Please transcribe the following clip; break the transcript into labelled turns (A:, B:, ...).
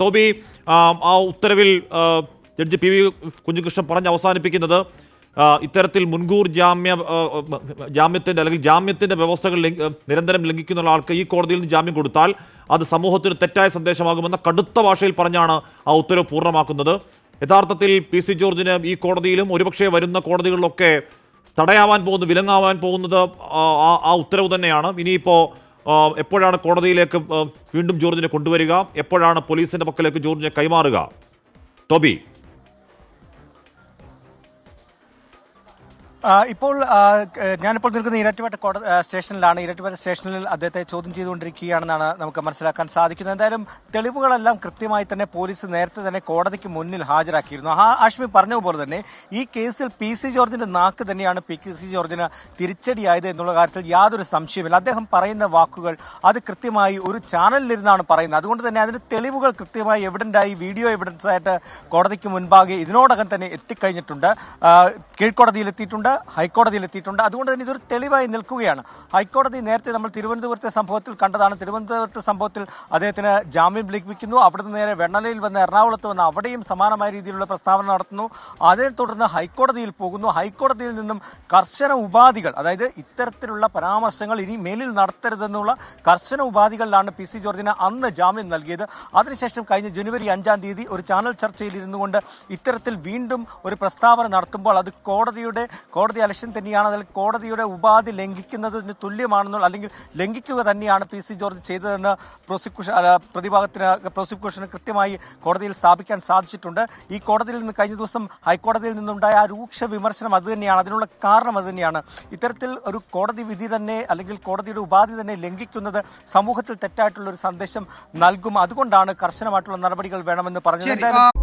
A: Toby, ആ ഉത്തരവിൽ judge P V Kunhikrishnan പറഞ്ഞ് അവസാനിപ്പിക്കുന്നത് ഇത്തരത്തിൽ മുൻകൂർ ജാമ്യത്തിന്റെ അല്ലെങ്കിൽ ജാമ്യത്തിന്റെ വ്യവസ്ഥകൾ നിരന്തരം ലംഘിക്കുന്ന ആൾക്ക് ഈ കോടതിയിൽ നിന്ന് ജാമ്യം കൊടുത്താൽ അത് സമൂഹത്തിന് തെറ്റായ സന്ദേശമാകുമെന്ന കടുത്ത ഭാഷയിൽ പറഞ്ഞാണ് ആ ഉത്തരവ് പൂർണ്ണമാക്കുന്നത്. യഥാർത്ഥത്തിൽ പി സി ജോർജിന് ഈ കോടതിയിലും ഒരുപക്ഷെ വരുന്ന കോടതികളിലൊക്കെ തടയാവാൻ പോകുന്നത്, വിലങ്ങാവാൻ പോകുന്നത് ആ ഉത്തരവ് തന്നെയാണ്. ഇനിയിപ്പോൾ എപ്പോഴാണ് കോടതിയിലേക്ക് വീണ്ടും ജോർജിനെ കൊണ്ടുവരിക, എപ്പോഴാണ് പോലീസിന്റെ പക്കലേക്ക് ജോർജിനെ കൈമാറുക? ടോബി,
B: ഇപ്പോൾ ഞാനിപ്പോൾ നിൽക്കുന്ന ഇരട്ടുപേട്ട സ്റ്റേഷനിലാണ്. ഇരട്ടുപേട്ട സ്റ്റേഷനിൽ അദ്ദേഹത്തെ ചോദ്യം ചെയ്തുകൊണ്ടിരിക്കുകയാണെന്നാണ് നമുക്ക് മനസ്സിലാക്കാൻ സാധിക്കുന്നത്. എന്തായാലും തെളിവുകളെല്ലാം കൃത്യമായി തന്നെ പോലീസ് നേരത്തെ തന്നെ കോടതിക്ക് മുന്നിൽ ഹാജരാക്കിയിരുന്നു. ആഷ്മി പറഞ്ഞതുപോലെ തന്നെ ഈ കേസിൽ പി സി ജോർജിന്റെ നാക്ക് തന്നെയാണ് പി സി ജോർജിന് തിരിച്ചടിയായത് എന്നുള്ള കാര്യത്തിൽ യാതൊരു സംശയമില്ല. അദ്ദേഹം പറയുന്ന വാക്കുകൾ അത് കൃത്യമായി ഒരു ചാനലിലിരുന്നാണ് പറയുന്നത്. അതുകൊണ്ട് തന്നെ അതിന് തെളിവുകൾ കൃത്യമായി എവിഡന്റായി വീഡിയോ എവിഡൻസ് ആയിട്ട് കോടതിക്ക് മുൻപാകെ ഇതിനോടകം തന്നെ എത്തിക്കഴിഞ്ഞിട്ടുണ്ട്. കീഴ്ക്കോടതിയിൽ എത്തിയിട്ടുണ്ട്, ഹൈക്കോടതിയിൽ എത്തിയിട്ടുണ്ട്. അതുകൊണ്ട് തന്നെ ഇതൊരു തെളിവായി നിൽക്കുകയാണ്. ഹൈക്കോടതി നേരത്തെ നമ്മൾ തിരുവനന്തപുരത്തെ സംഭവത്തിൽ കണ്ടതാണ്. തിരുവനന്തപുരത്തെ സംഭവത്തിൽ അദ്ദേഹത്തിന് ജാമ്യം ലഭിക്കുന്നു. അവിടുന്ന് നേരെ വെണ്ണലയിൽ വന്ന് എറണാകുളത്ത് വന്ന് അവിടെയും സമാനമായ രീതിയിലുള്ള പ്രസ്താവന നടത്തുന്നു. അതേ തുടർന്ന് ഹൈക്കോടതിയിൽ പോകുന്നു. ഹൈക്കോടതിയിൽ നിന്നും കർശന ഉപാധികൾ, അതായത് ഇത്തരത്തിലുള്ള പരാമർശങ്ങൾ ഇനി മേലിൽ നടത്തരുതെന്നുള്ള കർശന ഉപാധികളിലാണ് പി സി ജോർജിന് അന്ന് ജാമ്യം നൽകിയത്. അതിനുശേഷം കഴിഞ്ഞ ജനുവരി 5-ാം തീയതി ഒരു ചാനൽ ചർച്ചയിൽ ഇരുന്നു കൊണ്ട് ഇത്തരത്തിൽ വീണ്ടും ഒരു പ്രസ്താവന നടത്തുമ്പോൾ അത് കോടതി അലക്ഷ്യം തന്നെയാണ്, അതിൽ കോടതിയുടെ ഉപാധി ലംഘിക്കുന്നതിന് തുല്യമാണെന്നുള്ള, അല്ലെങ്കിൽ ലംഘിക്കുക തന്നെയാണ് പി സി ജോർജ് ചെയ്തതെന്ന് പ്രോസിക്യൂഷന് കൃത്യമായി കോടതിയിൽ സ്ഥാപിക്കാൻ സാധിച്ചിട്ടുണ്ട്. ഈ കോടതിയിൽ നിന്ന് കഴിഞ്ഞ ദിവസം ഹൈക്കോടതിയിൽ നിന്നുണ്ടായ ആ രൂക്ഷ വിമർശനം അത് തന്നെയാണ്, അതിനുള്ള കാരണം അത് തന്നെയാണ്. ഇത്തരത്തിൽ ഒരു കോടതി വിധി തന്നെ അല്ലെങ്കിൽ കോടതിയുടെ ഉപാധി തന്നെ ലംഘിക്കുന്നത് സമൂഹത്തിൽ തെറ്റായിട്ടുള്ള ഒരു സന്ദേശം നൽകും. അതുകൊണ്ടാണ് കർശനമായിട്ടുള്ള നടപടികൾ വേണമെന്ന് പറഞ്ഞത്.